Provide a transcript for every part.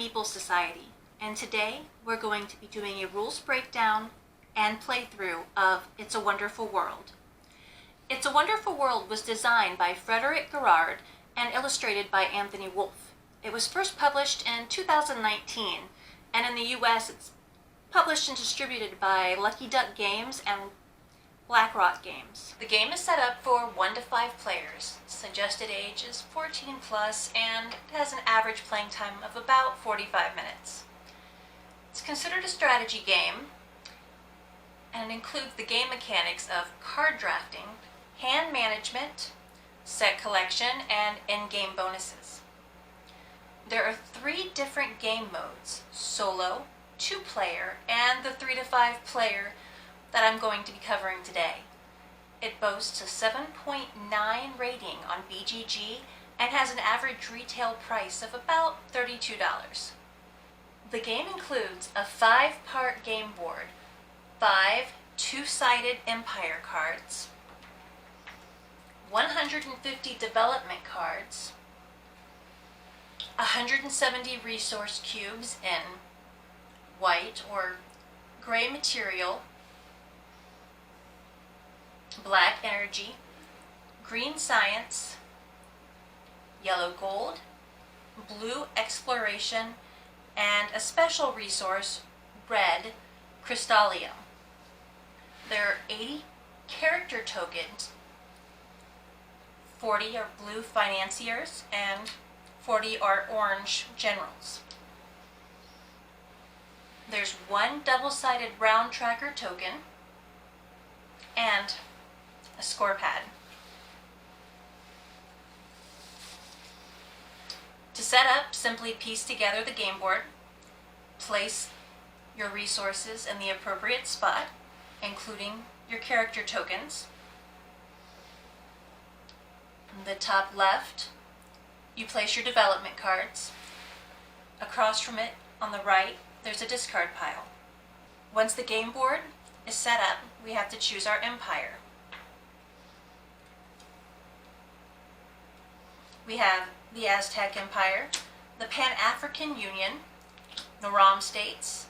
Meeple Society, and today we're going to be doing a rules breakdown and playthrough of It's a Wonderful World. It's a Wonderful World was designed by Frederick Garrard and illustrated by Anthony Wolfe. It was first published in 2019, and in the US it's published and distributed by Lucky Duck Games and BlackRock Games. The game is set up for 1 to 5 players. Suggested age is 14 plus and it has an average playing time of about 45 minutes. It's considered a strategy game and it includes the game mechanics of card drafting, hand management, set collection, and in-game bonuses. There are 3 different game modes: solo, 2-player, and the 3 to 5 player that I'm going to be covering today. It boasts a 7.9 rating on BGG and has an average retail price of about $32. The game includes a 5-part game board, 5 2-sided empire cards, 150 development cards, 170 resource cubes in white or gray material, black energy, green science, yellow gold, blue exploration, and a special resource, red crystallium. There are 80 character tokens. 40 are blue financiers and 40 are orange generals. There's 1 double-sided round tracker token and a score pad. To set up, simply piece together the game board, place your resources in the appropriate spot, including your character tokens. In the top left, you place your development cards. Across from it, on the right, there's a discard pile. Once the game board is set up, we have to choose our empire. We have the Aztec Empire, the Pan-African Union, the Rom States,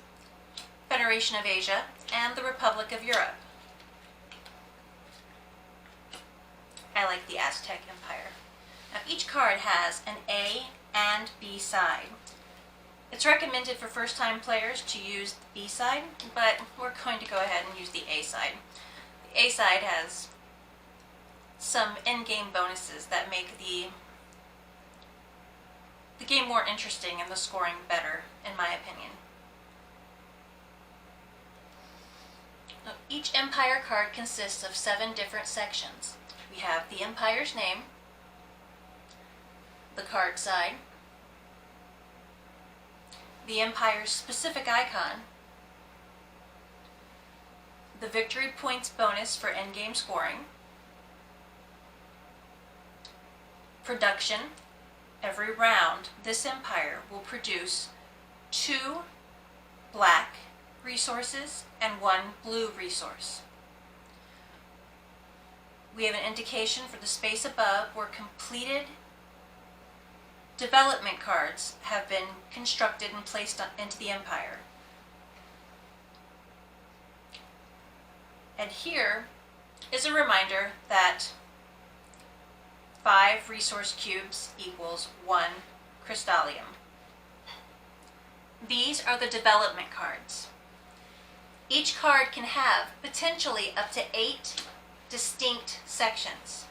Federation of Asia, and the Republic of Europe. I like the Aztec Empire. Now, each card has an A and B side. It's recommended for first-time players to use the B side, but we're going to go ahead and use the A side. The A side has some in-game bonuses that make the game more interesting and the scoring better, in my opinion. Now, each empire card consists of 7 different sections. We have the empire's name, the card side, the empire's specific icon, the victory points bonus for endgame scoring, production. Every round, this empire will produce 2 black resources and 1 blue resource. We have an indication for the space above where completed development cards have been constructed and placed into the empire. And here is a reminder that 5 resource cubes equals 1 crystallium. These are the development cards. Each card can have potentially up to 8 distinct sections.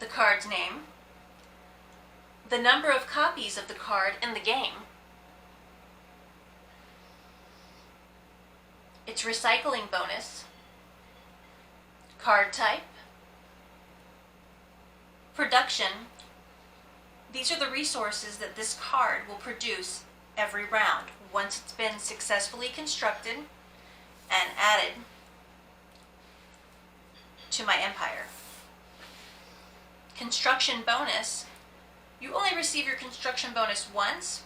The card's name, the number of copies of the card in the game, its recycling bonus, card type, production. These are the resources that this card will produce every round once it's been successfully constructed and added to my empire. Construction bonus. You only receive your construction bonus once.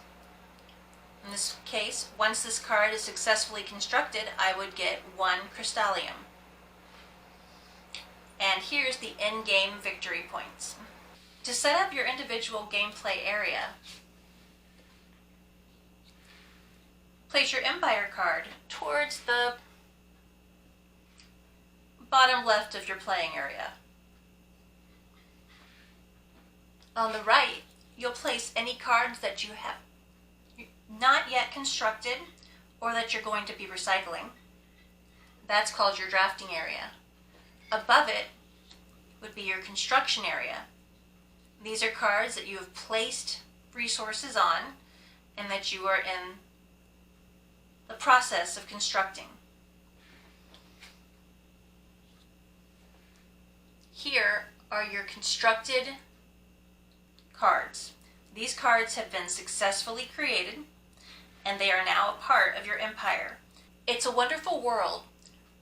In this case, once this card is successfully constructed, I would get 1 crystallium. And here's the in-game victory points. To set up your individual gameplay area, place your Empire card towards the bottom left of your playing area. On the right, you'll place any cards that you have not yet constructed or that you're going to be recycling. That's called your drafting area. Above it would be your construction area. These are cards that you have placed resources on and that you are in the process of constructing. Here are your constructed cards. These cards have been successfully created and they are now a part of your empire. It's a Wonderful World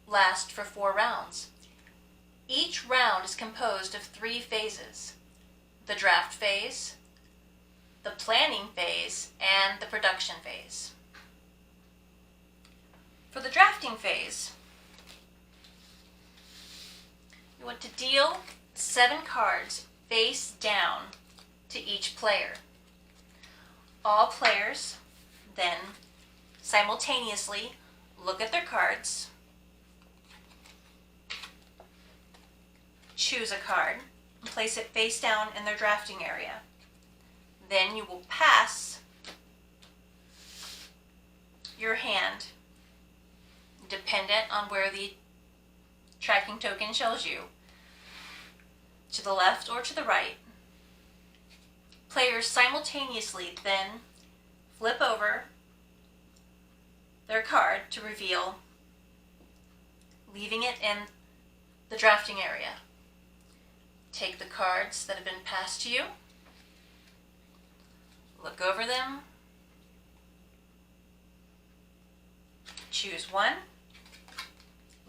lasts for 4 rounds. Each round is composed of 3 phases: the draft phase, the planning phase, and the production phase. For the drafting phase, you want to deal 7 cards face down to each player. All players then simultaneously look at their cards, choose a card, and place it face down in their drafting area. Then you will pass your hand, dependent on where the tracking token shows you, to the left or to the right. Players simultaneously then flip over their card to reveal, leaving it in the drafting area. Take the cards that have been passed to you, look over them, choose one,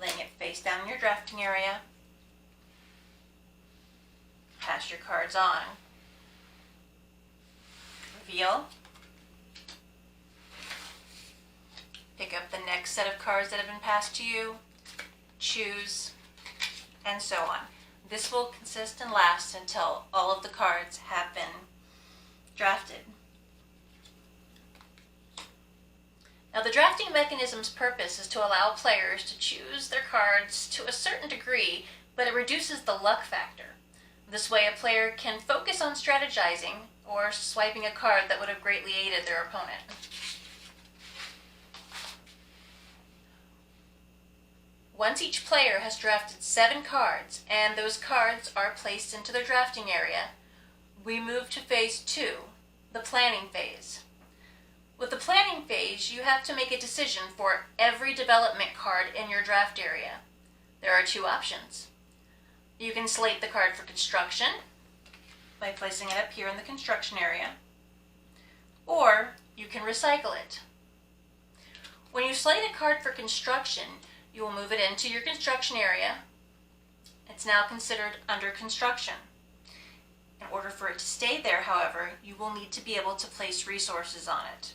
laying it face down in your drafting area, pass your cards on, reveal, pick up the next set of cards that have been passed to you, choose, and so on. This will consist and last until all of the cards have been drafted. Now, the drafting mechanism's purpose is to allow players to choose their cards to a certain degree, but it reduces the luck factor. This way, a player can focus on strategizing or swiping a card that would have greatly aided their opponent. Once each player has drafted 7 cards and those cards are placed into their drafting area, we move to phase 2, the planning phase. With the planning phase, you have to make a decision for every development card in your draft area. There are 2 options. You can slate the card for construction by placing it up here in the construction area, or you can recycle it. When you slate a card for construction, you will move it into your construction area. It's now considered under construction. In order for it to stay there, however, you will need to be able to place resources on it.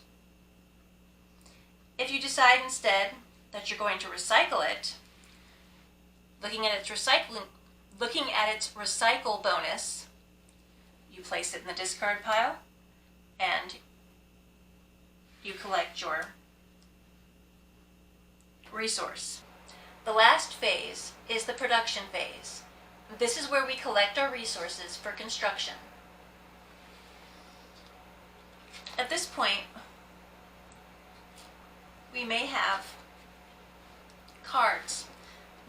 If you decide instead that you're going to recycle it, looking at its recycle bonus, you place it in the discard pile and you collect your resource. The last phase is the production phase. This is where we collect our resources for construction. At this point, we may have cards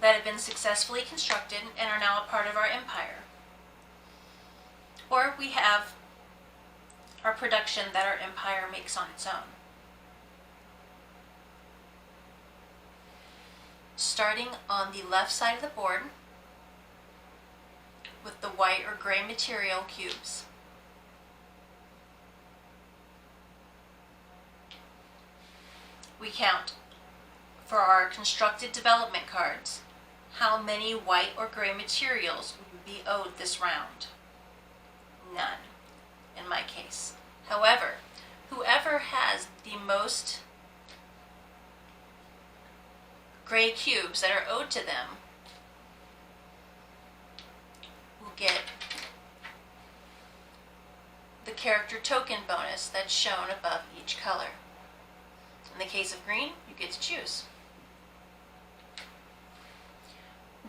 that have been successfully constructed and are now a part of our empire. Or we have our production that our empire makes on its own. Starting on the left side of the board with the white or gray material cubes. We count for our constructed development cards how many white or gray materials would be owed this round. None, in my case. However, whoever has the most gray cubes that are owed to them will get the character token bonus that's shown above each color. In the case of green, you get to choose.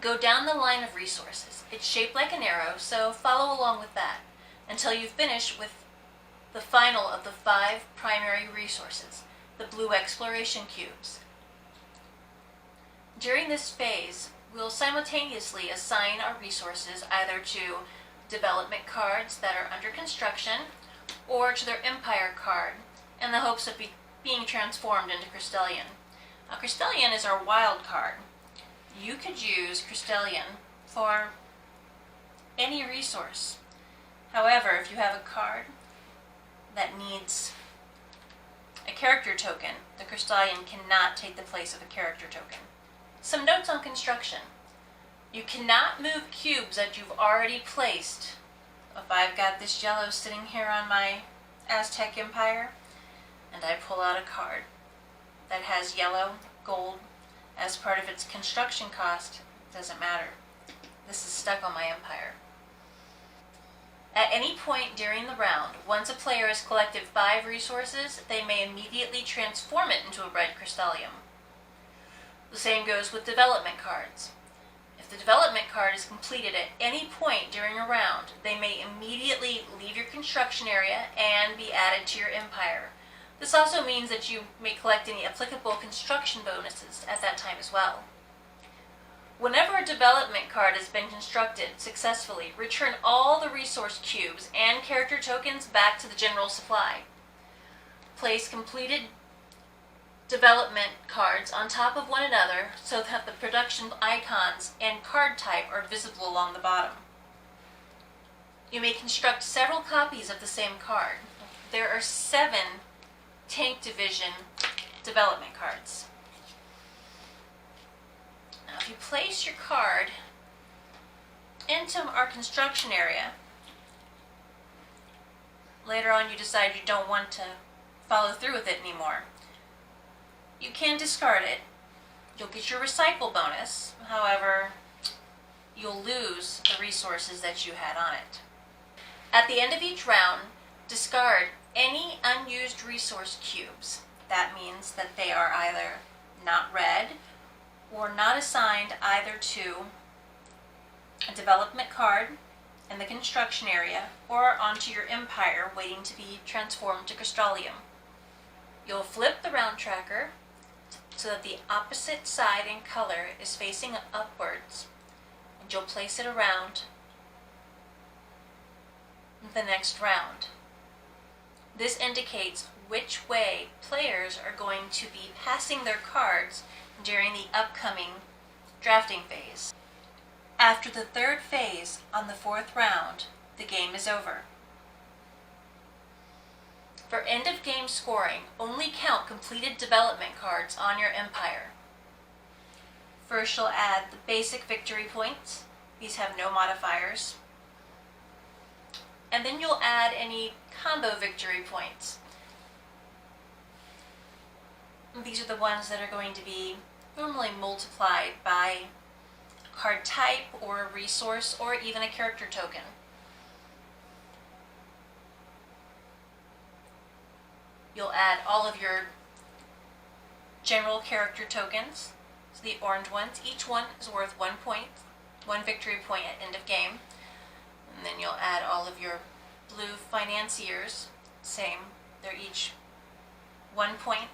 Go down the line of resources. It's shaped like an arrow, so follow along with that until you finish with the final of the 5 primary resources, the blue exploration cubes. During this phase, we'll simultaneously assign our resources either to development cards that are under construction or to their Empire card in the hopes of being transformed into Crystallian. Now, Crystallian is our wild card. You could use Crystallian for any resource. However, if you have a card that needs a character token, the Crystallian cannot take the place of a character token. Some notes on construction. You cannot move cubes that you've already placed. If I've got this yellow sitting here on my Aztec Empire, and I pull out a card that has yellow, gold, as part of its construction cost, it doesn't matter. This is stuck on my empire. At any point during the round, once a player has collected 5 resources, they may immediately transform it into a red Crystallium. The same goes with development cards. If the development card is completed at any point during a round, they may immediately leave your construction area and be added to your empire. This also means that you may collect any applicable construction bonuses at that time as well. Whenever a development card has been constructed successfully, return all the resource cubes and character tokens back to the general supply. Place completed development cards on top of one another so that the production icons and card type are visible along the bottom. You may construct several copies of the same card. There are 7 Tank Division development cards. Now, if you place your card into our construction area, later on you decide you don't want to follow through with it anymore, you can discard it. You'll get your recycle bonus, however, you'll lose the resources that you had on it. At the end of each round, discard any unused resource cubes. That means that they are either not red or not assigned either to a development card in the construction area or onto your empire waiting to be transformed to Crystallium. You'll flip the round tracker so that the opposite side in color is facing upwards, and you'll place it around the next round. This indicates which way players are going to be passing their cards during the upcoming drafting phase. After the 3rd phase on the 4th round, the game is over. For end of game scoring, only count completed development cards on your empire. First, you'll add the basic victory points. These have no modifiers. And then you'll add any combo victory points. These are the ones that are going to be normally multiplied by a card type or a resource or even a character token. You'll add all of your general character tokens, so the orange ones. Each one is worth 1 point, 1 victory point at end of game. And then you'll add all of your blue financiers, same, they're each 1 point.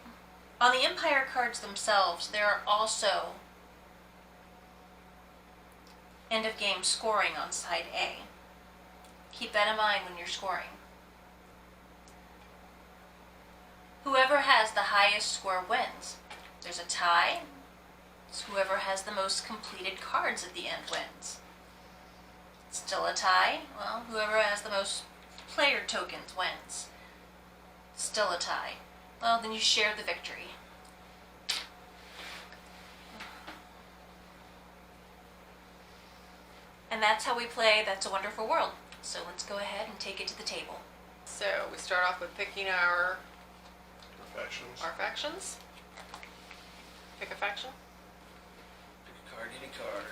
On the Empire cards themselves, there are also end of game scoring on side A. Keep that in mind when you're scoring. Whoever has the highest score wins. There's a tie, so whoever has the most completed cards at the end wins. Still a tie? Well, whoever has the most player tokens wins. Still a tie. Well, then you share the victory. And that's how we play That's a Wonderful World. So let's go ahead and take it to the table. So we start off with picking our Factions. factions. Pick a faction. Pick a card, any card.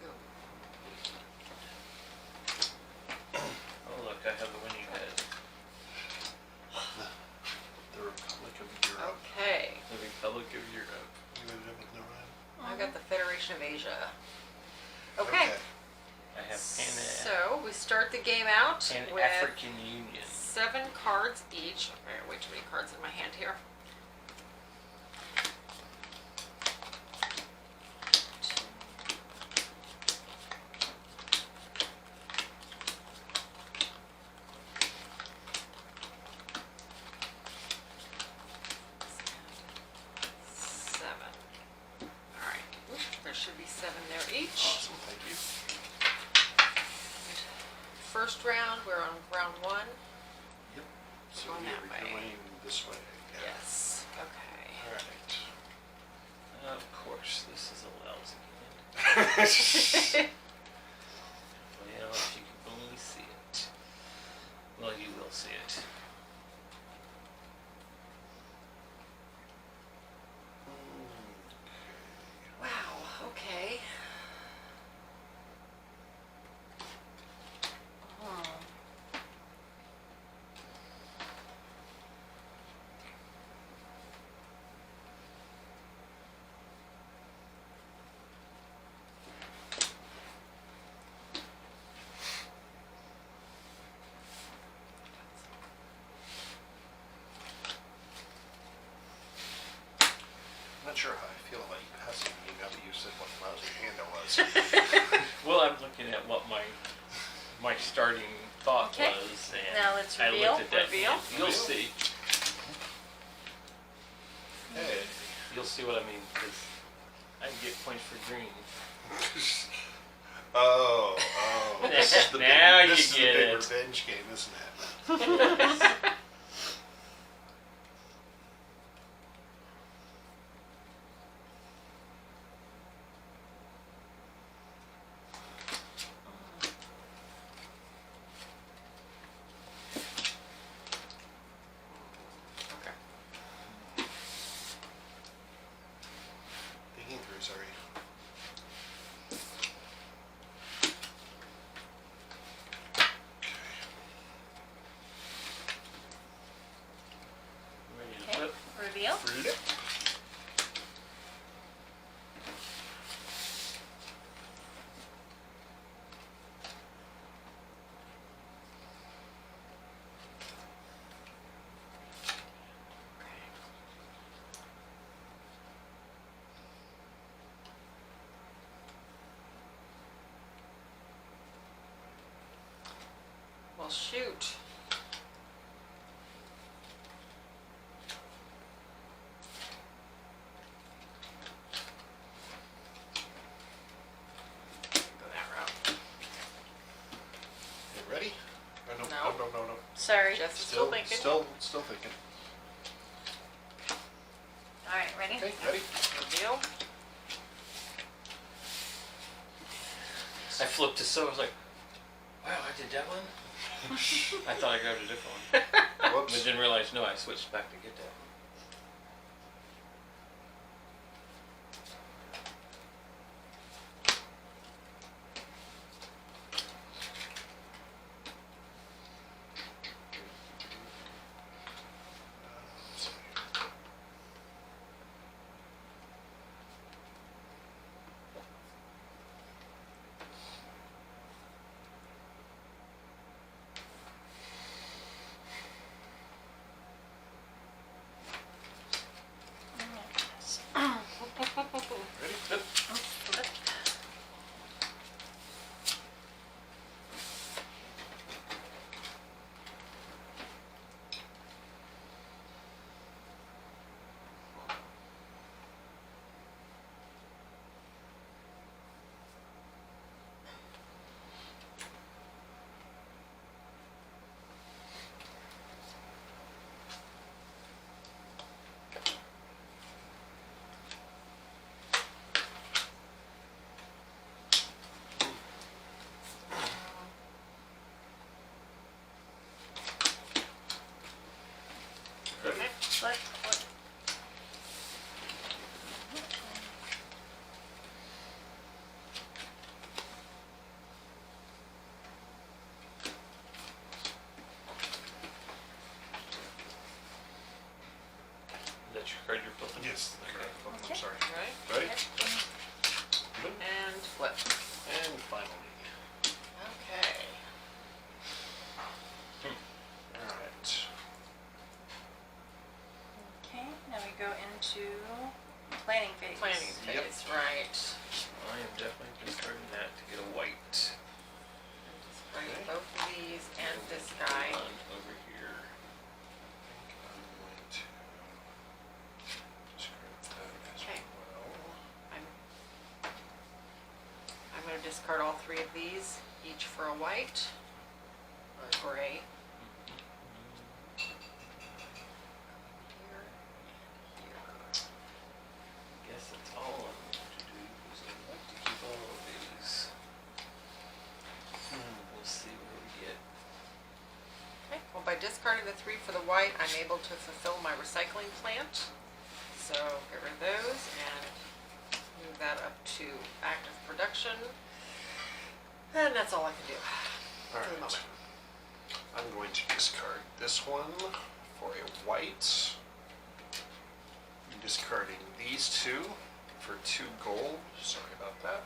Go. Oh look, I have the winning head. Okay. I have So we start the game out Pan with African Union. 7 cards each. I got way too many cards in my hand here. There should be 7 there each. Awesome, thank you. First round, we're on round 1. Yep. So Going that we're way. going this way. Yeah. Yes. Okay. Alright. Of course, this is a lousy hand. Well, if you can only see it. Well, you will see it. Wow. Okay. I'm not sure how I feel about you passing me now that you said what lousy hand it was. Well, I'm looking at what my starting thought Okay. was, and Now let's I reveal. looked at that Reveal. hand. You'll Reveal. see. Hey. You'll see what I mean, because I get points for green. Oh. This is the Now big, you this is get the big it. revenge game, isn't it? Okay. Digging through, sorry. Ready to Okay. flip? Reveal. Flip. Well, shoot. Go that route. You ready? Oh, no. Sorry. Jess is still thinking. Still thinking. All right, ready? Okay, ready? Reveal. I flipped to so I was like, wow, I did that one? I thought I grabbed a different one. But Whoops. didn't realize, no, I switched back to get that one. Ready? Flip. Okay. Flip. Is that your card you're flipping? Yes. Okay. I'm Okay. sorry. Right. Ready? Yep. And flip. And finally. Okay. Alright. Okay, now we go into planning phase. Planning Yep. phase, right. I am definitely discarding that to get a white. Just bring Okay. both of these and this guy. One over here. I'm going to discard that as Okay. well. I'm going to discard all three of these, each for a white or a gray. Here and here. Guess that's all I'm going to do, is I'd like to keep all of these. We'll see where we get. Okay, well, by discarding the three for the white, I'm able to fulfill my recycling plant. So get rid of those and move that up to active production. And that's all I can do for the Alright. moment. I'm going to discard this one for a white. I'm discarding these two for 2 gold. Sorry about that.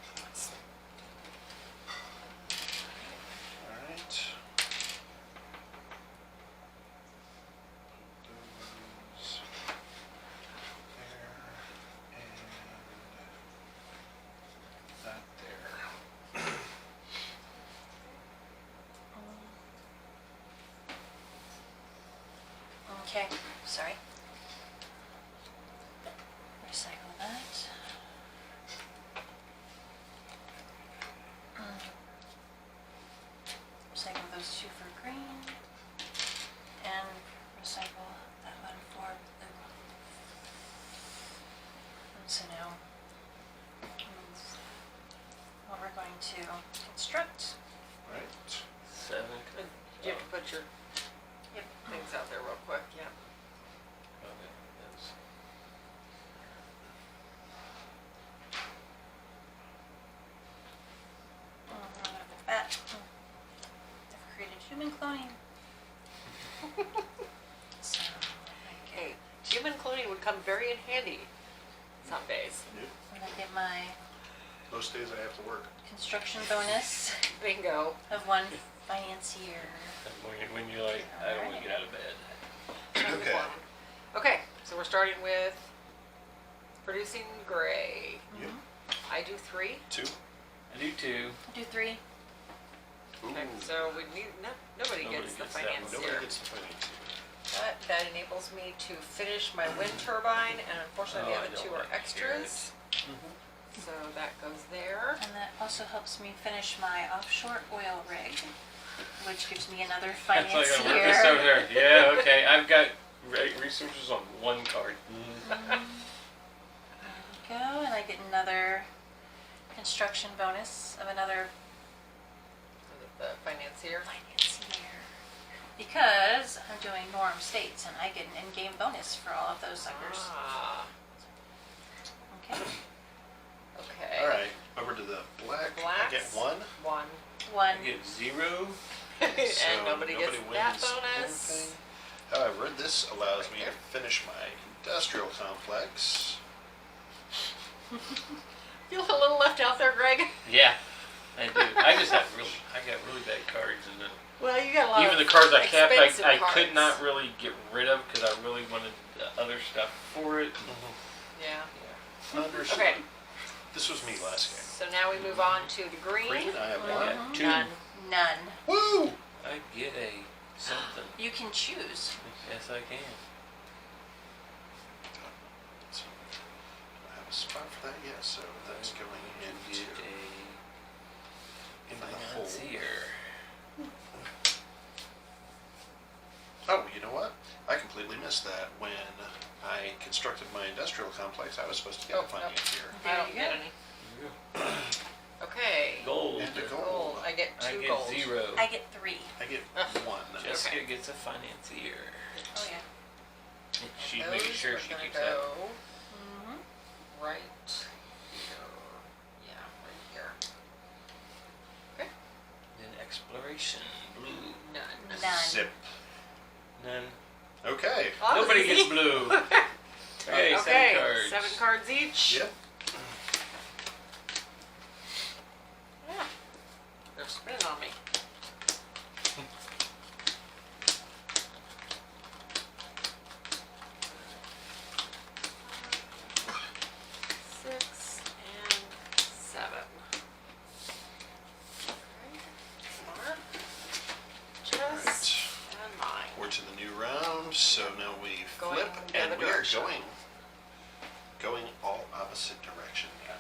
Alright. Those there and that there. Okay, sorry. Recycle that. Recycle those two for green. And recycle that one for blue. And so now, what we're going to construct. Right. 7. And you have to put your Yep. things out there real quick, yeah. Okay, that's. That. I've created human cloning. So, Hey, human cloning would come very in handy some days. Yep. I'm gonna get my Most days I have to work. construction bonus Bingo. of 1 financier. When you're like, I don't want to get out of bed. Okay. Okay, so we're starting with producing gray. Yep. I do 3. 2. I do 2. Do 3. Ooh. Okay, so we need, nobody Nobody gets the gets that one. financier. Nobody gets the financier. But that enables me to finish my wind turbine, and unfortunately Oh, the I other don't 2 are like to hear extras. So that goes there. And that also helps me finish my offshore oil rig, which gives me another That's like I work this over financier. there. Yeah, okay. I've got resources on 1 card. There we go, and I get another construction bonus of another The financier. financier. Because I'm doing Norm States, and I get an in-game bonus for all of those suckers. Ah, Okay. okay. Alright, over to the black. I get Blacks. 1. 1. 1. I get 0. And nobody gets that wins bonus. anything. However, this allows me to finish my industrial complex. You a little left out there, Greg? Yeah, I do. I got really bad cards, and then Well, you got a lot even of the cards I kept, expensive I cards. could not really get rid of because I really wanted the other stuff for it. Yeah. Understood. Okay, This was me last game. so now we move on to the green. Green, I have I 1. got 2. None. None. Woo! I get a something. You can choose. Yes, I can. So, I have a spot for that yet, so that's going into Get into a the hole. financier. Oh, you know what? I completely missed that. When I constructed my industrial complex, I was supposed to get Oh, a no. financier. I There don't you get go. any. Okay. Gold. And a gold. Gold. I get I 2 get gold. 0. I get 3. I get 1. Jessica Okay. gets a financier. Oh, yeah. She's Those making sure are she gonna keeps that. go Mm-hmm. right here. Yeah, right here. Okay. Then exploration. Blue. None. None. Zip. None. Okay. Well, that was Nobody easy. gets blue. Okay, Okay, 7 cards. 7 cards each. Yep. They're spinning on me. Six and seven. Okay. Mark. Just and mine. We're to the new round, so now we Going flip, the and other we are direction. going all opposite direction now.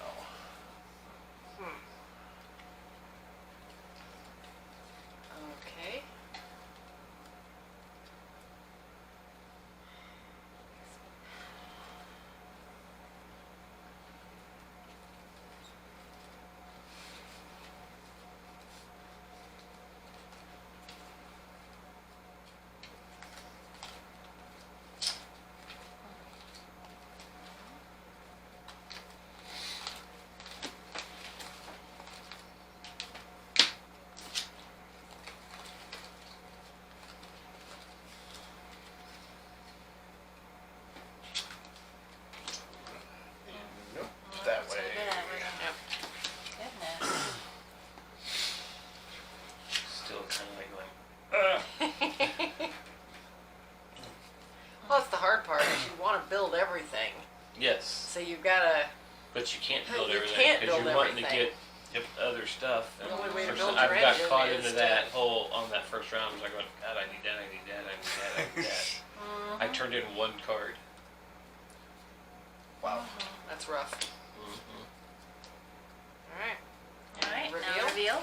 Okay. Nope, that way. Yep. Goodness. Still kind of like going, Well, that's the hard part. Is you want to build everything, yes, so you've got to. but you can't build You everything can't because build you're wanting to everything. get other stuff. The only way to First, build I've your got engine caught is into to- that whole on that first round. I was like, going, God, I need that, I need that, I need that, I need that. I turned in one card. Wow. That's rough. Mm-hmm. All right. All right, Reveal? now reveal.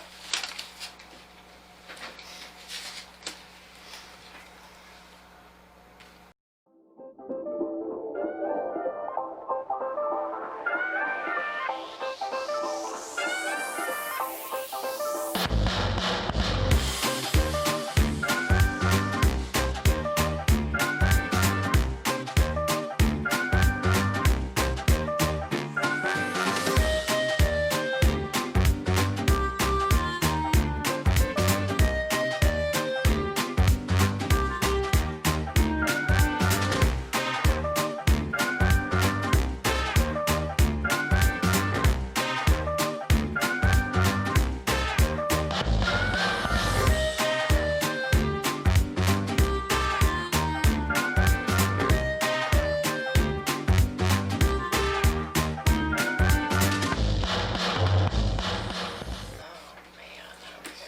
Oh man.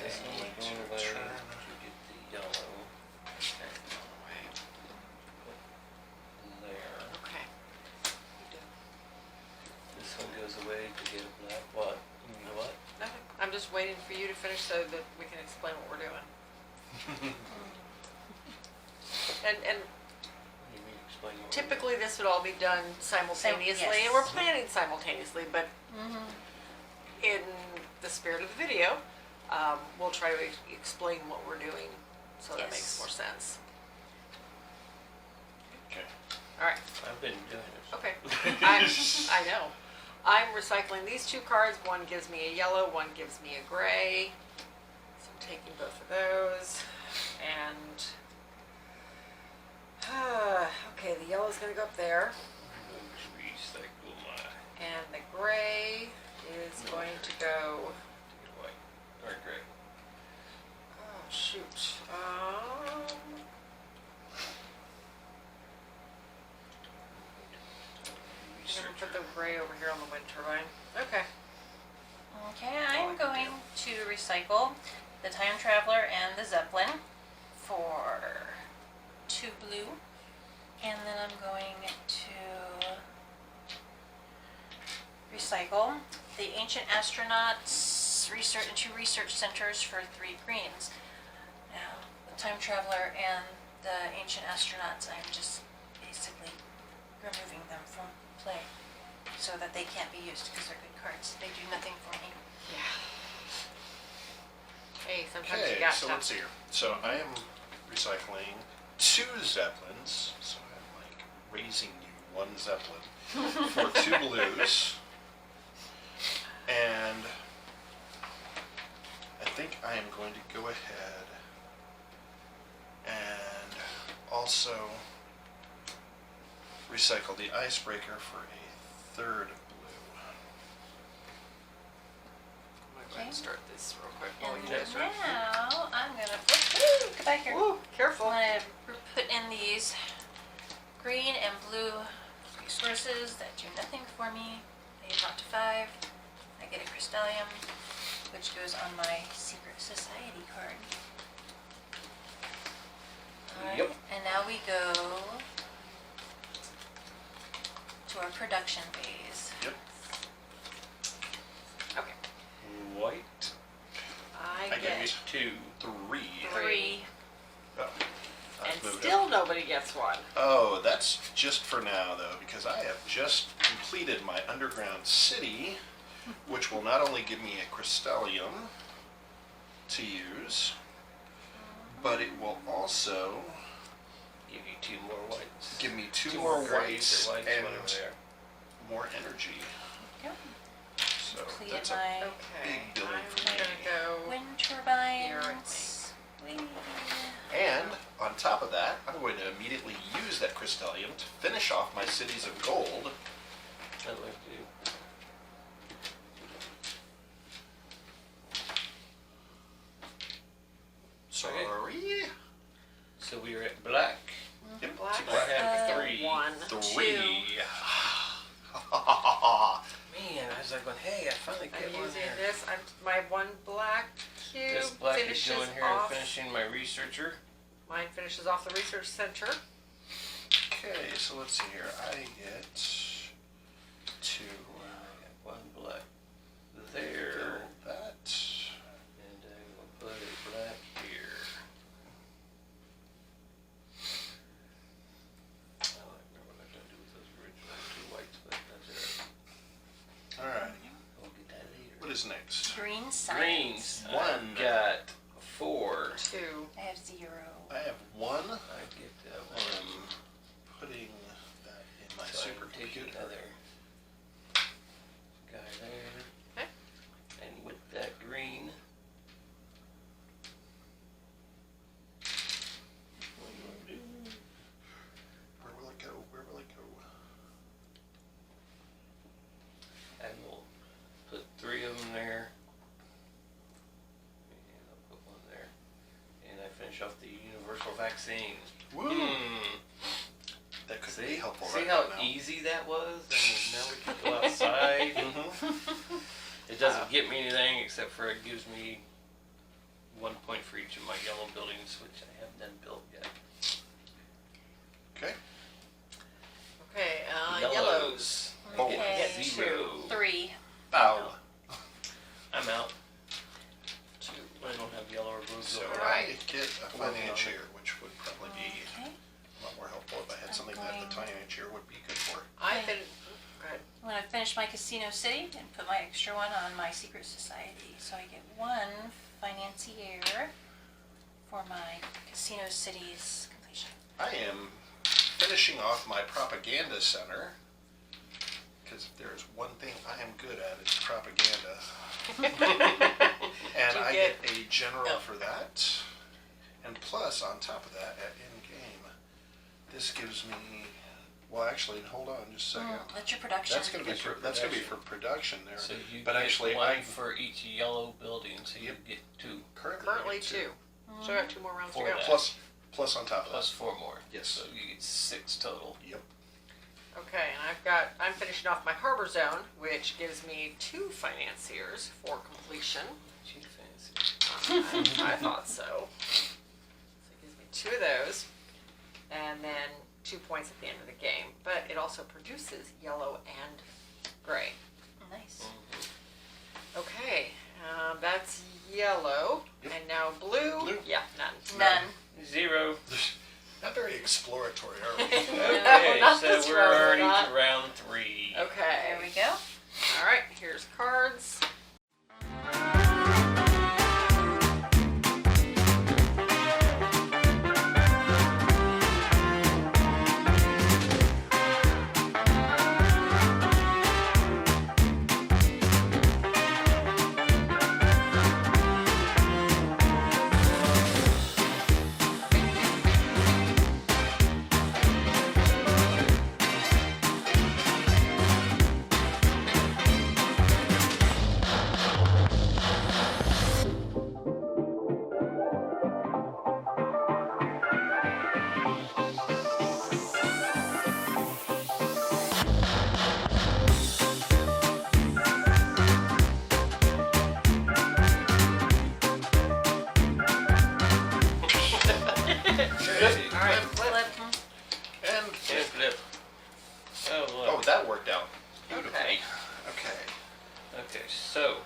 This one Okay. is going away Turn. to get the yellow. Okay. There. Okay. You do. This one goes away to get a black. What? You know what? Nothing. I'm just waiting for you to finish so that we can explain what we're doing. And You need to explain what we're typically this would all be done simultaneously, yes. and we're planning simultaneously, but in the spirit of the video, we'll try to explain what we're doing so that Yes. makes more sense. Okay. All right. doing. I've been doing this. Okay. I know. I'm recycling these two cards. One gives me a yellow, one gives me a gray. So I'm taking both of those. And okay, the yellow's gonna go up there. Recycle my And the gray is going to go. to get white or gray. Oh shoot. I'm gonna put the gray over here on the wind turbine. Okay. Okay, I'm going to recycle the Time Traveler and the Zeppelin for 2 blue. And then I'm going to recycle the Ancient Astronauts research and 2 research centers for 3 greens. Now, the Time Traveler and the Ancient Astronauts, I'm just basically removing them from play so that they can't be used because they're good cards. They do nothing for me. Yeah. Hey, sometimes Okay, you got so to. let's see here. So I am recycling 2 Zeppelins. So I'm like raising you 1 Zeppelin for 2 blues. And I think I am going to go ahead and also recycle the Icebreaker for a 3rd blue. ahead and start this real quick while And you guys are. now I'm gonna woo, come back here. Ooh, careful. I'm gonna put in these green and blue resources that do nothing for me. They amount to 5. I get a crystallium, which goes on my secret society card. Alright, Yep. and now we go to our production phase. Yep. Okay. White. I I get get 2. 3. 3. Oh, I've and moved still up. nobody gets one. Oh, that's just for now, though, because I have just completed my underground city, which will not only give me a crystallium to use, but it will also Give you 2 more whites. give me 2 more grays whites or whites, and whatever they are. more energy. Yep. So Completed that's a my Okay. Big building I'm for me. gonna go. wind Here, I turbines. Whee. And on top of that, I'm going to immediately use that crystallium to finish off my cities of gold. I'd like to. Sorry. So we are at black. Yep. Black. to black. I have Uh, 3. 1. 3. Man, I was like going, hey, I finally I'm get one using here. this. My 1 black cube This black is finishes going here off. and finishing my researcher. Mine finishes off the research center. Okay, so let's see here. I get 2. I got 1 black there. Build that. And I will put a black here. I don't remember what I was going to do with those original 2 whites, but that's it. All right. We'll get that later. What is next? Green science. Greens. 1. I got 4. 2. I have 0. I have 1. I get that I'm one. putting that in my So I can take supercomputer. another guy there. Okay. And with that green. What do you want to do? Where will it go? Where will it go? I will put 3 of them there. And I'll put 1 there. And I finish off the universal vaccine. Woo! Hmm. That could be helpful See right how now. easy that was? And now we can go outside. Mhm. It doesn't get me anything except for it gives me 1 point for each of my yellow buildings, which I haven't done built yet. Okay. Okay, Yellows. yellows. Oh. I Okay. get 0. 3. Bow. I'm out. 2. I don't have yellow or blue. So built. I Right. get a financier, which would probably be Okay. a lot more helpful if I had something that the going- financier would be good for. I Okay. fin. Go ahead. I'm going to finish my casino city and put my extra 1 on my secret society. So I get 1 financier for my casino city's completion. I am finishing off my propaganda center, because if there's one thing I am good at, it's propaganda. And You I get- get a general Oh. for that. And plus, on top of that, at end game, this gives me. Well, actually, hold on just a second. That's your production. That's gonna be That's for your that's gonna be production. for production there. So you but get actually, 1 I for each yellow building, so you Yep. get 2 Currently get 2. So I got 2 more rounds to For go. that. plus on top of plus that. 4 more. Yes. So you get 6 total. Yep. Okay, and I'm finishing off my harbor zone, which gives me 2 financiers for completion. Gee, fancy. I thought so. So it gives me 2 of those, and then 2 points at the end of the game. But it also produces yellow and gray. Nice. Okay, that's yellow, Yep. and now blue. Blue. Yeah, none. None. 0. Not very exploratory, are we? Okay, not so this we're round, already not- to round 3. Okay. There we go. All right, here's cards. Oh, Oh, look. that worked out beautifully. Okay. Okay. Okay, so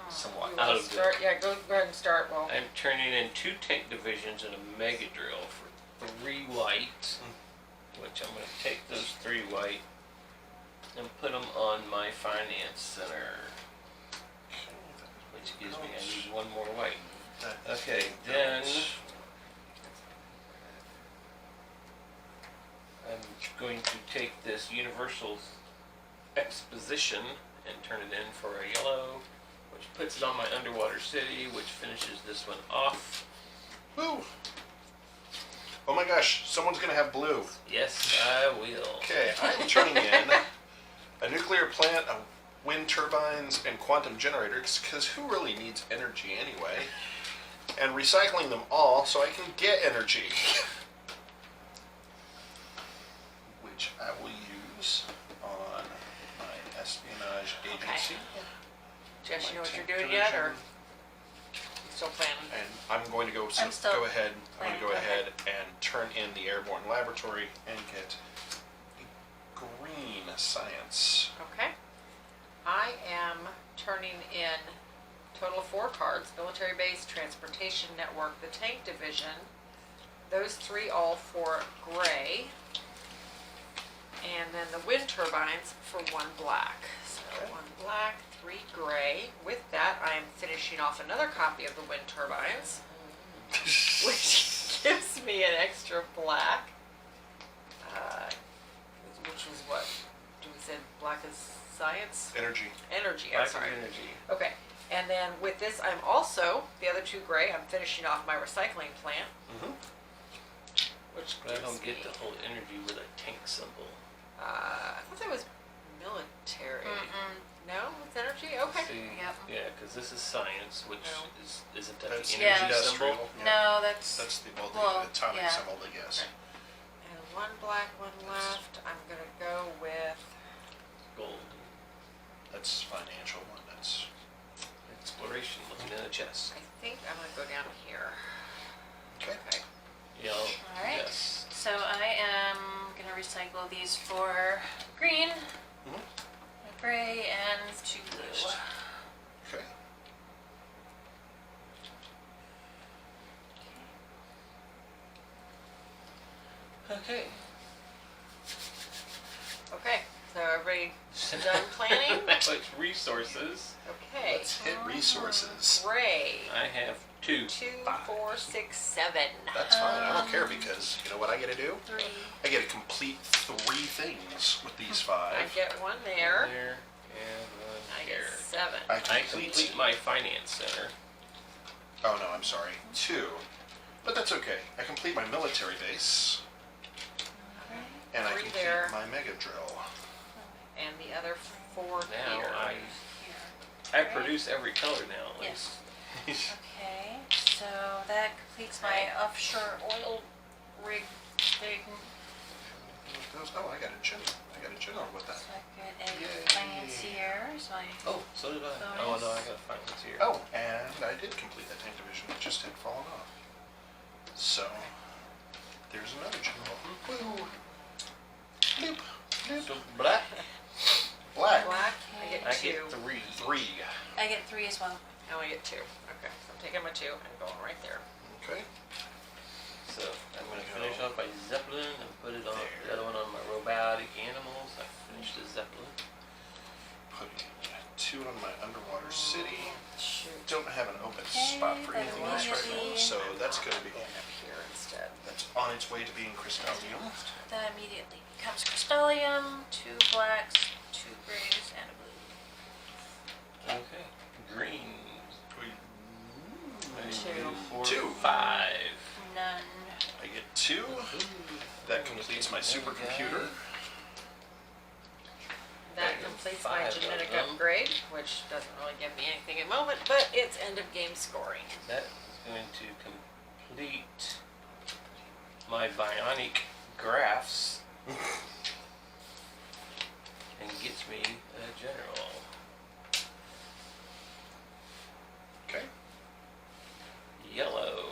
Somewhat. You Out wanna of the- start? Yeah, go ahead and start. Well, I'm turning in 2 tank divisions and a mega drill for 3 white, which I'm going to take those 3 white and put them on my finance center, which gives me, I need 1 more white. Okay, then I'm going to take this Universal Exposition and turn it in for a yellow, which puts it on my underwater city, which finishes this one off. Woo! Oh my gosh, someone's gonna have blue. Yes, I will. Okay, I'm turning in a nuclear plant, wind turbines, and quantum generators, because who really needs energy anyway? And recycling them all so I can get energy. Which I will use on my espionage agency. Jess, you know what My you're tank doing yet, or division. you still planning? And I'm going to go, I'm still go ahead, I'm planning. going to go Go ahead and turn in the airborne laboratory and get a green science. Okay. I am turning in total of 4 cards: military base, transportation network, the tank division. Those 3 all for gray. And then the wind turbines for 1 black. So Okay. 1 black, 3 gray. With that, I am finishing off another copy of the wind turbines, which gives me an extra black. Which was what? We said black is science? Energy. Energy, I'm Black sorry. energy. Okay, and then with this, I'm also, the other 2 gray, I'm finishing off my recycling plant, Mm-hmm. which But I gives don't get me, the whole energy with a tank symbol. I thought that was military. Mm-mm. No, it's energy? Okay. See, Yep. yeah, because this is science, which No. isn't that That's the Yeah. energy industrial. symbol? Yeah. No, that's That's the, Well, the atomic yeah. symbol, I guess. And 1 black, 1 left. I'm gonna go with, Gold. That's financial one. That's Exploration, looking in a chest. I think I'm gonna go down here. okay. Okay. Yellow. all right. Yes. So I am gonna recycle these for green, Mhm. a gray, and 2 blue. Okay. Okay. Okay, so everybody done planning? Now it's resources. Okay. Let's hit resources. Gray. I have 2. 2, 4, 6, 7. That's fine. I don't care because you know what I get to do? 3. I get to complete 3 things with these 5. I get 1 there. There and one I here. get 7. I I complete my finance center. Oh no, I'm sorry. 2. But that's okay. I complete my military base. And I 3 complete there. my mega drill. And the other 4 Now here. I produce every color now at Yes. least. Okay, so that completes my offshore oil rig thing. Oh, I got a general. I got a general with that. So I get Yay. a financier, so I Oh, so did I. Oh no, I got finance here. Oh, and I did complete that tank division. It just had fallen off. So, there's another general. Woo! Bloop, bloop. So black, Black. Black, I get I 2. get 3. 3. I get 3 as well. I only get 2. Okay, so I'm taking my 2 and going right there. Okay. So I'm going to finish off my Zeppelin and put it on the other one on my robotic animals. I finished the Zeppelin. Putting 2 on my underwater city. Shoot. Don't have an open Okay, spot for that anything else right now, immediately- so that's going to be Going up here instead. that's on its way to being Crystallium. That immediately becomes Crystallium, 2 blacks, 2 grays, and a blue. Okay. Green. I 2. do 4, 2. 5. None. I get 2. That completes my supercomputer. That I got completes my 5 of genetic them. upgrade, which doesn't really give me anything at the moment, but it's end of game scoring. That is going to complete my bionic graphs and gets me a general. Okay. Yellow.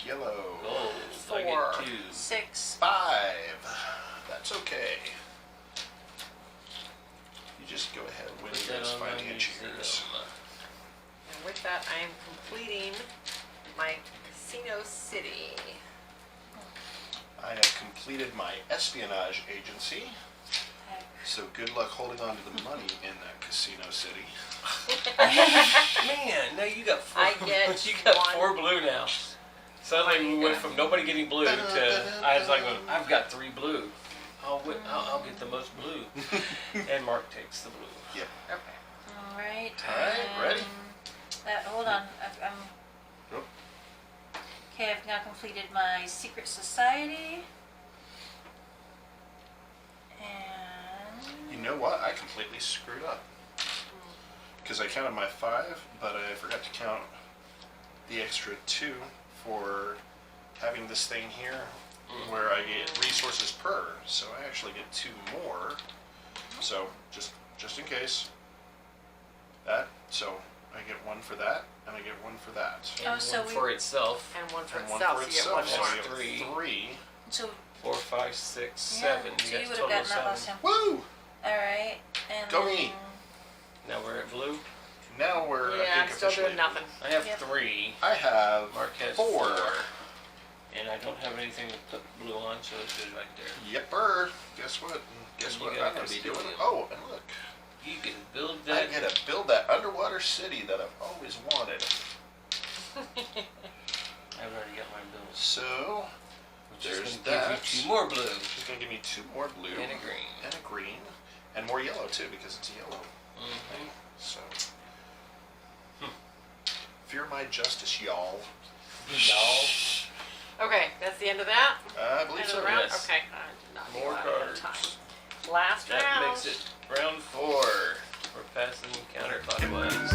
Yellow. Gold. I 4. get 2. 6. 5. That's okay. just go ahead and win Put that those on my financiers. museum. And with that, I am completing my Casino City. I have completed my espionage agency. So good luck holding on to the money in that Casino City. Man, now you got four. I get you got one. 4 blue now. Suddenly we went from nobody getting blue to I was like, I've got 3 blue. I'll get the most blue. And Mark takes the blue. Yep. Okay. All right. All right, ready? Hold on. I'm. Nope. Okay, I've now completed my secret society. And. You know what? I completely screwed up. Because I counted my 5, but I forgot to count the extra 2 for having this thing here where I get resources per. So I actually get 2 more. So just in case. That. So I get 1 for that, and I get 1 for that. And Oh, so one we- for itself. And one for And 1 itself. for So you get itself. one So more. I get Three. 3. So 4, 5, 6, yeah, 7. so you got would have total gotten that 7. last time. Woo! All right. And Go then, me. Now we're at blue. Now we're, Yeah, I I'm think, still officially. doing nothing. I have Yep. 3. I have Mark has 4. 4. And I don't have anything to put blue on, so it's good right there. Yepper. Guess what? Guess And you what got I'm going to be doing? Castilian. Oh, and look. You can build I that. get to build that underwater city that I've always wanted. I've already got my bills. So, Which is there's going to that. give you 2 more blue. She's going to give me 2 more blue. And a green. And a green. And more yellow, too, because it's yellow. Mm-hmm. So, fear my justice, y'all. Y'all. Okay, that's the end of that? I believe End of so. the round? yes. Okay. I did not do More that ahead of cards. time. Last That round. makes it round 4. We're passing counterclockwise.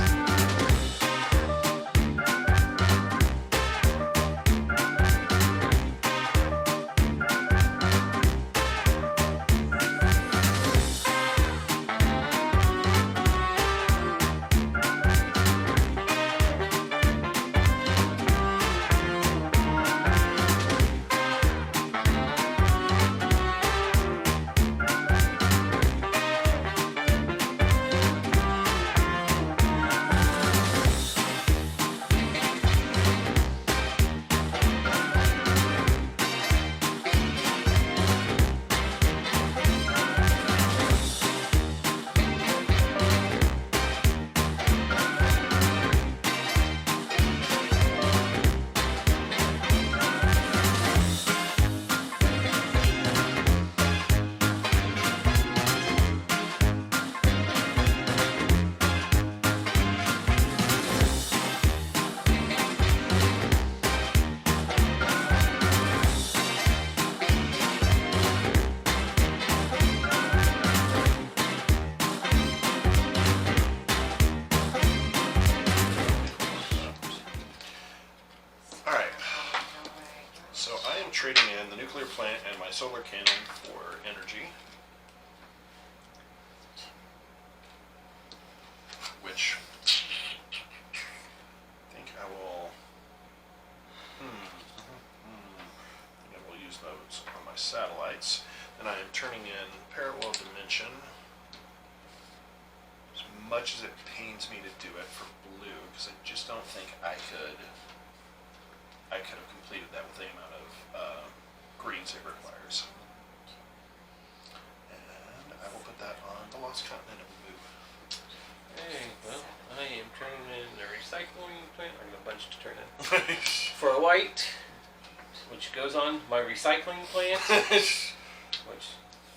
Alright. So, I am trading in the nuclear plant and my solar cannon for energy. Which I think I will. I think I will use those on my satellites. And I am turning in parallel dimension. As much as it pains me to do it for blue, because I just don't think I could have completed that with the amount of greens it requires. And I will put that on the Lost Continent and move. Hey, well, I am turning in the recycling plant. I got a bunch to turn in. For a white, which goes on my recycling plant, which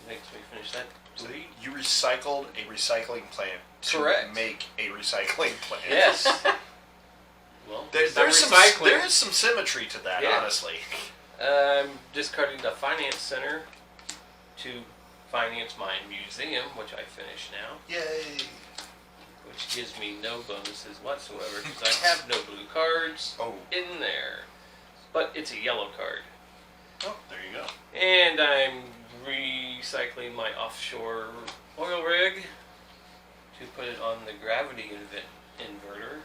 makes me finish that. So you recycled a recycling plant to Correct. make a recycling plant. Yes. Well, There's recycling. there is some symmetry to that, Yeah. honestly. I'm discarding the finance center to finance my museum, which I finish now, Yay! which gives me no bonuses whatsoever because I have no blue cards Oh, in there. But it's a yellow card. oh, there you go. And I'm recycling my offshore oil rig to put it on the gravity inverter.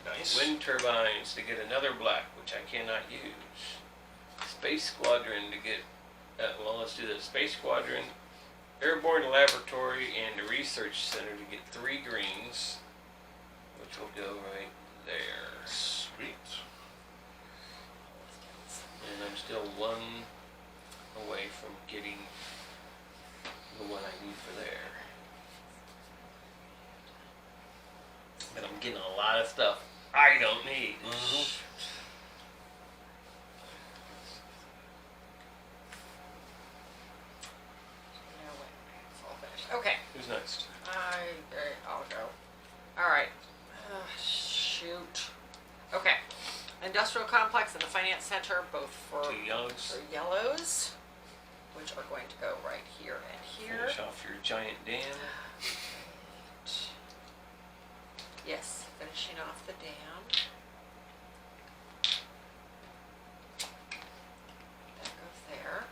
Nice. Wind turbines to get another black, which I cannot use. Space Squadron to get, well, let's do the Space Squadron, Airborne Laboratory, and the Research research center to get 3 greens, which will go right there. Sweet. And I'm still 1 away from getting the one I need for there. But I'm getting a lot of stuff I don't need. No, wait, it's all finished. Okay, Who's next? I'll go. All right. Shoot. Okay. Industrial complex and the finance center, both for 2 yellows. yellows, which are going to go right here and here. Finish off your giant dam. Yes, finishing off the dam. That goes there.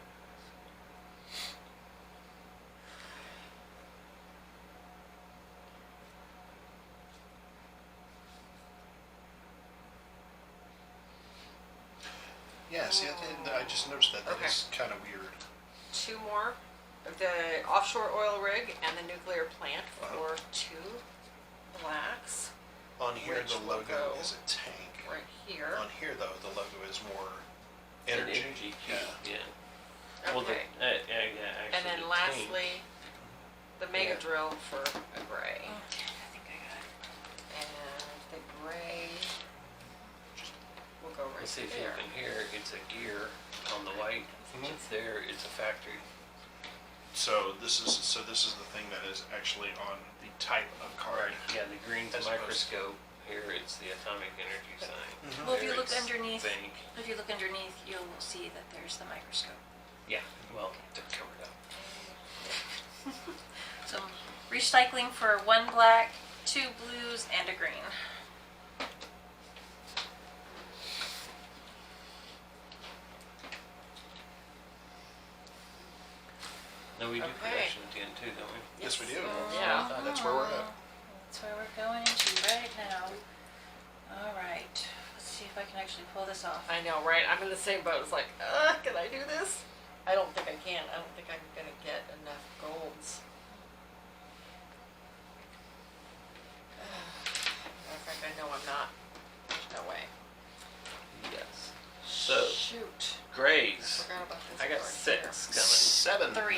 Yeah, see, I just noticed that. That Okay. is kind of weird. 2 more. The offshore oil rig and the nuclear plant for 2 blacks On here, Which the will logo go is a tank. right here. On here, though, the logo is more An energy. Yeah. Well, Okay. yeah, actually. And then the lastly, the mega Yeah. drill for a gray. I think I got it. And the gray will go right Let's see if you there. look in here, it's a gear on the white. Mhm. It's there, it's a factory. So this is the thing that is actually on the type of card. Yeah, the green's As opposed- microscope. Here it's the atomic energy sign. Mhm. Well, if you There look it's underneath, Bank. if you look underneath, you'll see that there's the microscope. Yeah, well, they're covered up. So recycling for 1 black, 2 blues, and a green. No, we do Okay. production at the end too, don't we? Yes, we do. Yeah. That's where we're at. That's where we're going into right now. All right. Let's see if I can actually pull this off. I know, right? I'm in the same boat. It's like, can I do this? I don't think I can. I don't think I'm gonna get enough golds. Matter of fact, I know I'm not. There's no way. Yes. So, Shoot. grays. Forgot about this. I got card 6 coming. 7. 3.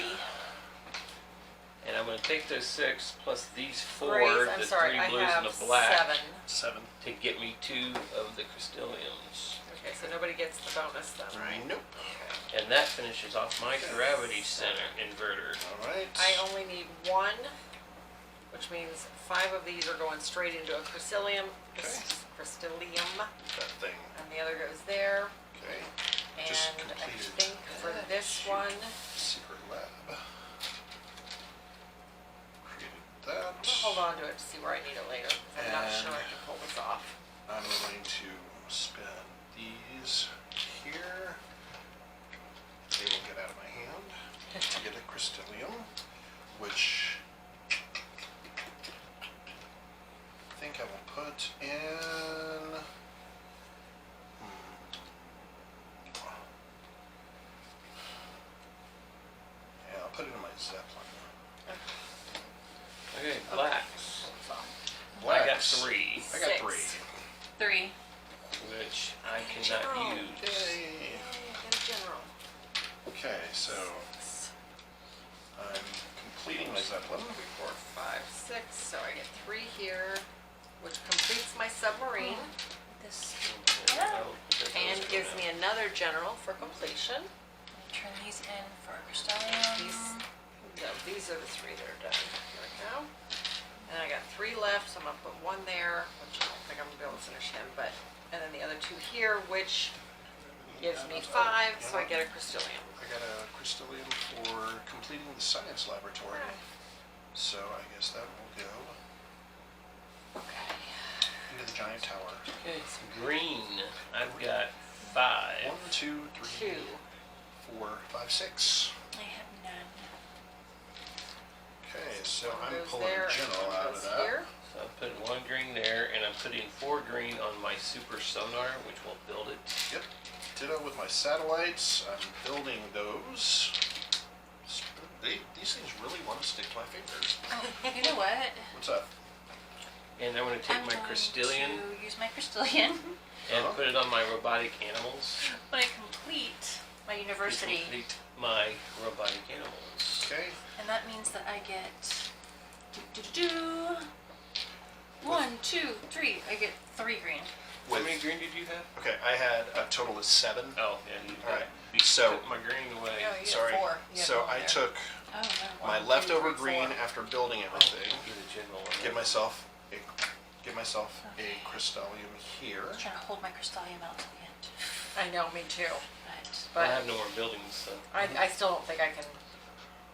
And I'm gonna take those 6 plus these 4, Grays, I'm the sorry, 3 I blues have and a black, 7. 7. to get me 2 of the crystalliums. Okay, so nobody gets the bonus then, right? Nope. Okay. And that finishes off my gravity center inverter. All right. I only need 1, which means 5 of these are going straight into a crystallium. Okay. Crystallium, That thing. and the other goes there. Okay. Just And I completed think for that. this Shoot. one, Secret lab. Created that. I'm gonna hold on to it to see where I need it later. 'Cause I'm not And- sure I can pull this off. I'm going to spin these here. They will get out of my hand to get a crystallium, which I think I will put in. Yeah, I'll put it in my Zeppelin. Okay, blacks. Pull this off. I got Blacks. 3, I got 6. 3. 3. which I General. cannot use. Yay. Yay, get a general. Okay, so I'm completing my Zeppelin. 3, 4, 5, 6. So I get 3 here, which completes my submarine This. I will put those and going gives out. me another general for completion. Turn these in for crystallium. No, these are the 3 that are done. Here we go. And I got 3 left, so I'm gonna put 1 there, which I don't think I'm gonna be able to finish him, but, and then the other 2 here, which gives me 5, so I get a crystallium. I got a crystallium for completing the science laboratory. So I guess that will go Okay. into the giant tower. Okay, so green. I've got 5. 1, 2, 3, 2. 4, 5, 6. I have none. Okay, so One I'm goes pulling there, a general one out of goes that. here. So I'm putting 1 green there, and I'm putting 4 green on my super sonar, which will build it. Yep. Ditto with my satellites. I'm building those. Spin These things really want to stick to my fingers. Oh, you know what? What's up? And I'm going to take I'm my going Crystallion to use my Crystallion and Uh-huh. put it on my robotic animals. when I complete my To university. complete my robotic animals. Okay. And that means that I get... One, two, three. I get 3 green. How many green did you have? Okay, I had a total of 7. Oh, yeah, you All right. You So- took my green away. Yeah, you Sorry. had 4. You had So one I there. took Oh, no. my 1, 2, leftover 3, green 4. after building everything. Get a general one. Give myself a Crystallium here. I'm trying to hold my Crystallium out till the end. I know, me too. But I But have no more buildings, so. I still don't think I can.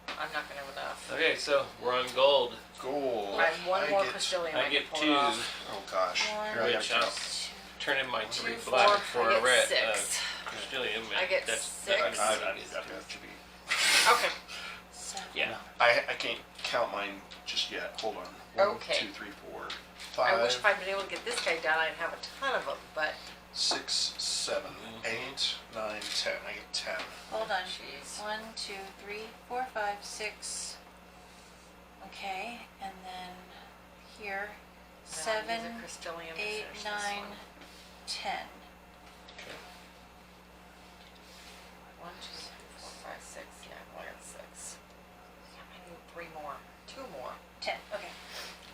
I'm not gonna have enough. Okay, so we're on gold. Gold. I have one more get, Crystallium I can get pull 2. off. Oh gosh. One, Here, I gotta Which count. two. Turn in my 3 2, black 4, for I a red. get 6. Crystallium. I get that's, 6. That should be. Okay. 7. Yeah. I can't count mine just yet. Hold on. 1, Okay. 2, 3, 4, I wish 5, if I'd been able to get this guy done, I'd have a ton of them, but 6, 7, 8, 9, 10. I get 10. Hold on. jeez. 1, 2, 3, 4, 5, 6. Okay, and then here, Then I'll 7, use a Crystallium to 8, finish this 9, one. 10. Okay. 1, 2, 3, 4, 5, 6. Yeah, I got 6. Yeah, I need 3 more. 2 more. 10. Okay.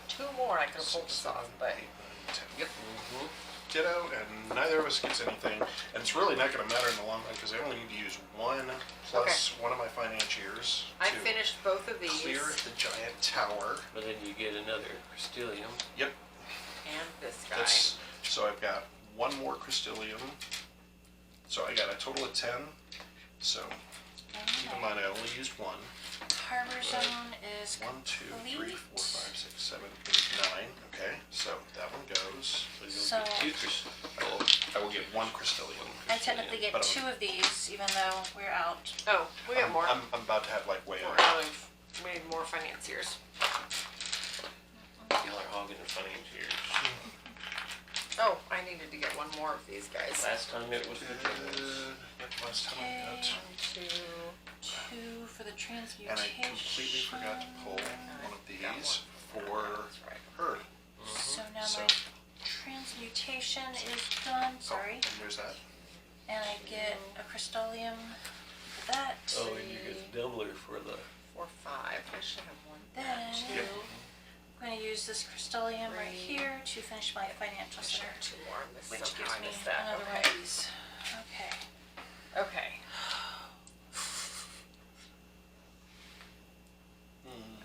2 more. I could have pulled 6, this 7, off, but 8, 9, 10. Yep. Mm-hmm. Ditto, and neither of us gets anything. And it's really not going to matter in the long run because I only need to use 1 plus one of my financiers I to finished both of these clear the giant tower. But then you get another Crystallium. Yep. and this guy. So I've got 1 more Crystallium. So I got a total of 10. So keep in mind I only used 1. Harbor Zone is 1, 2, 3, 4, complete. 5, 6, 7, 8, 9. Okay, so that one goes. So you'll So- get 2 Crystallium. I will get 1 Crystallium. I technically get But 2 of these, even though we're out. Oh, we got more. I'm about to have like way We're over. out of. We need more financiers. Y'all are hogging the financiers. Oh, I needed to get 1 more of these guys. Last time it was the Yep, last time I Okay. got. 1, 2. 2 for the And transmutation. I completely forgot to pull one of these Got for That's right. her. So now So- my transmutation is done. Sorry. Oh, and there's that. And I get a Crystallium for that. Oh, and you get the doubler for the. 4, 5. I should have 1. Then 2. I'm going to use this Crystallium right 3. here to finish my financial I should center, have 2 more in this. which Somehow gives I me missed that. another one Okay. of these. Okay. Okay.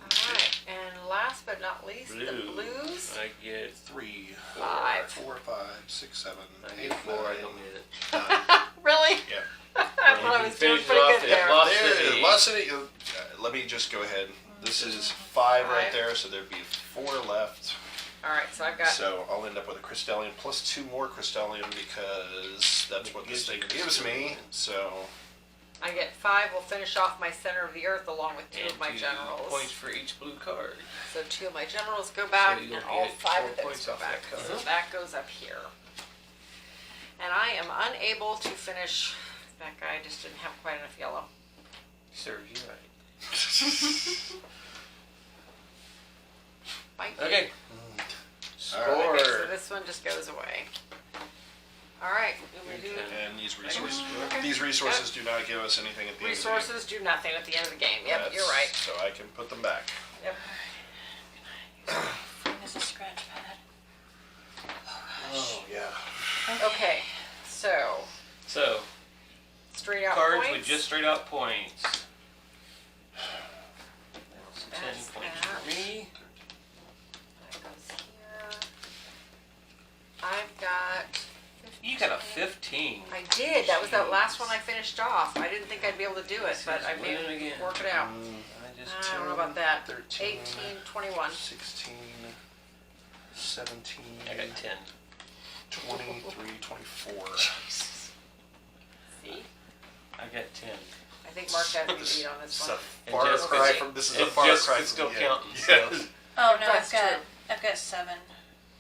Alright, and last but not least, the blues. I get 3, 5. 4, 5, 6, 7, I 8, get 4. I 9, don't get it. 9. Really? Yeah. I thought I was doing Finish pretty off good at there. Lost There it City. is. Lost City. Let me just go ahead. This is 5 right 5. there, so there'd be 4 left. Alright, so I've got. So I'll end up with a Crystallium plus 2 more Crystallium because that's what this thing gives me. So I get 5. We'll finish off my center of the earth along with 2 And of my 2 generals. points for each blue card. So 2 of my generals go back, So you'll and all get 5 4 of those points go off back. that card. So that goes up here. And I am unable to finish. That guy just didn't have quite enough yellow. Serves you right. Bite me. Okay. Alright. Okay, so Score. this one just goes away. Alright, we do and Okay. these resources do not give us anything at the end. resources do nothing at the end of the game. Of Yep, the game. you're right. So I can put them back. Yep. As a scratch pad. Oh yeah. Okay, so So, straight out cards points. with just straight out points. That's 10 That's points that. for me. That goes here. I've got. You got a 15. I did. That was that last one I finished off. I didn't think I'd be able to do it, but I made Win it again. it work it out. I just I don't know about that. 13, 18, 21. 16, 17, I got 10. 23, 24. See? I got 10. I think Mark had me beat on this This is one. a far Jessica- cry from. This is a and far Jessica's cry from. still the counting, end. so. Yes. Oh no, That's true. I've got 7.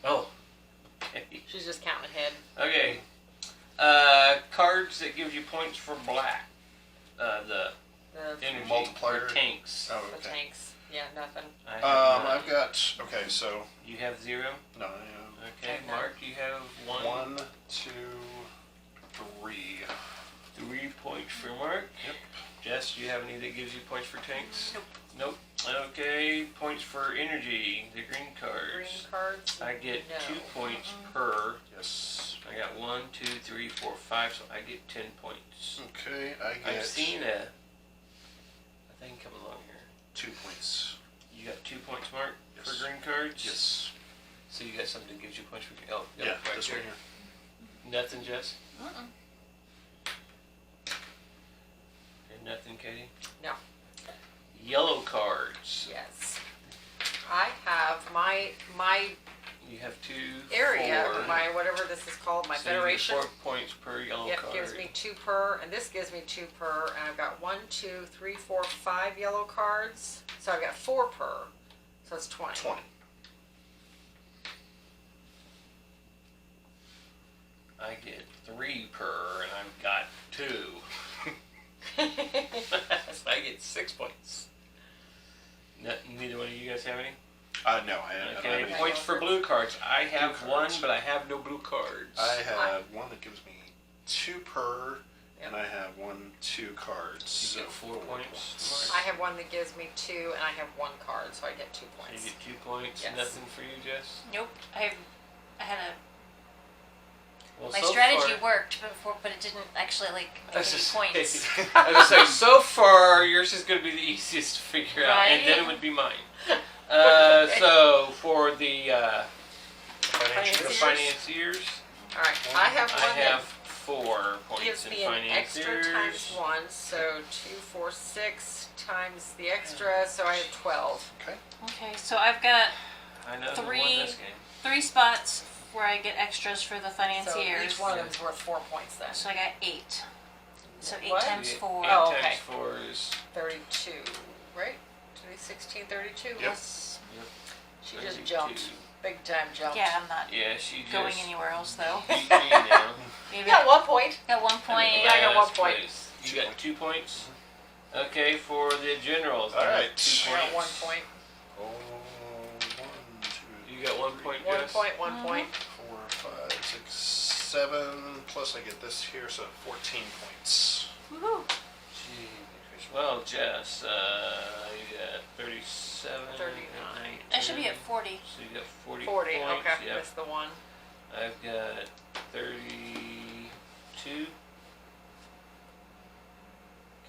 Oh. Okay. She's just counting ahead. Okay. Cards that gives you points for black. The The Energy. Multiplier. Or tanks. Oh, the okay. tanks. Yeah, nothing. I have none. I've got, okay, so, You have 0? no, Okay, Okay. Mark, you have 1. 1, 2, 3. 3 points for Mark. Yep. Jess, do you have any that gives you points for tanks? Nope. Nope. Okay, points for energy, the green cards. Green cards. I get No. 2 points per. Yes. I got 1, 2, 3, 4, 5, so I get 10 points. Okay, I get I've seen a thing come along here. 2 points. You got 2 points, Mark, Yes. for green cards? Yes. So you got something that gives you points for green. Oh, Yeah, right this there. one here. Nothing, Jess? Mm-mm. And nothing, Katie? No. Yellow cards. Yes. I have my You have 2, area, 4. my whatever this is called, my So you get federation. 4 points per yellow Yep, card. gives me 2 per, and this gives me 2 per, and I've got 1, 2, 3, 4, 5 yellow cards. So I've got 4 per. So it's 20. 20. I get 3 per, and I've got 2. So I get 6 points. Neither one of you guys have any? No, I don't Okay, have any. points for blue cards. I have Blue 1, cards. but I have no blue cards. I have one that gives me 2 per, Yep. and I have 1, 2 cards. You get so 4 points. I have one that gives me 2, and I have 1 card, so I get 2 So points. you get 2 points. Yes. Nothing for you, Jess? Nope. I had a Well, my so strategy far, worked before, but it didn't actually like I give was me just- points. I was gonna say, so far, yours is going to be the easiest to figure out, and then Right. it would be mine. So, for the Financiers. financiers, Alright, I have I one have 4 that points gives in me an extra financiers. times 1, so 2, 4, 6 times the extra, so I have 12. Okay. Okay, so I've got I know who won 3 this game. 3 spots where I get extras for the So financiers. each one of them's worth 4 points then. So I got 8. So 8 What? times 4. 8 Oh, times okay. 4 is 32, right? 16, 32? Yep. Yes. She just 32. jumped. Big time jump. Yeah, I'm not Yeah, she just going anywhere else though. beat me now. You Maybe got 1 point. got 1 point. Yeah, I got 1 Last point. place. You got 2 points. Okay, for the generals. All I have right. 2 I got 1 points. point. Oh, 1, 2, You got 1 point, 1 Jess? point, 1 point. 4, 5, 6, 7. Plus I get this here, so 14 points. Woohoo. Gee, well, Jess, you got 37. 39. I should be at 40. So you got 40 40, points. okay. Yep. Missed the 1. I've got 32.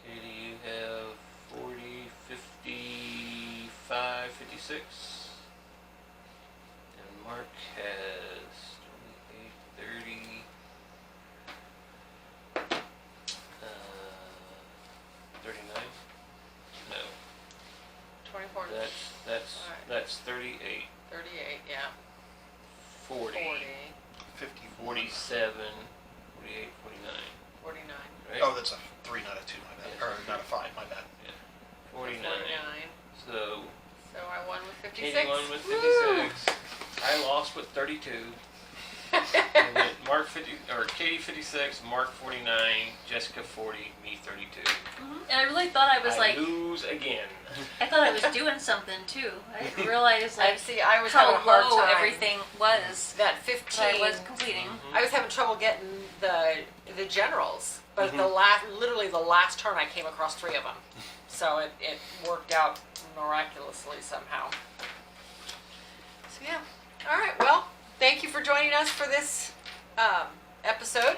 Katie, you have 40, 55, 56. And Mark has 28, 30. 39? No. 24, That's 38, 38, yeah. 40, 51. 47, 48, 49. 49. Right? Oh, that's a 3, not a 2, my bad. Or not a 5, my bad. 49. 49. So So I won with 56. Katie won with 56. I lost with 32. And then Mark 50 or Katie 56, Mark 49, Jessica 40, me 32. And I really thought I was like, lose again. I thought I was doing something too. I didn't realize I like see. I was having how a hard low time. everything was That that 15. I was completing. I was having trouble getting the generals, but literally the last turn, I came across 3 of them. So it worked out miraculously somehow. So yeah. All right. Well, thank you for joining us for this episode.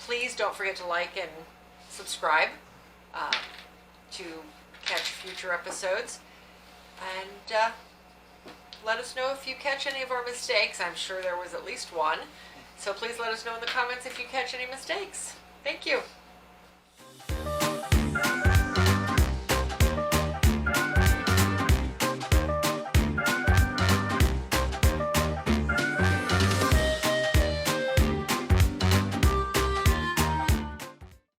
Please don't forget to like and subscribe to catch future episodes. And let us know if you catch any of our mistakes. I'm sure there was at least one. So please let us know in the comments if you catch any mistakes. Thank you.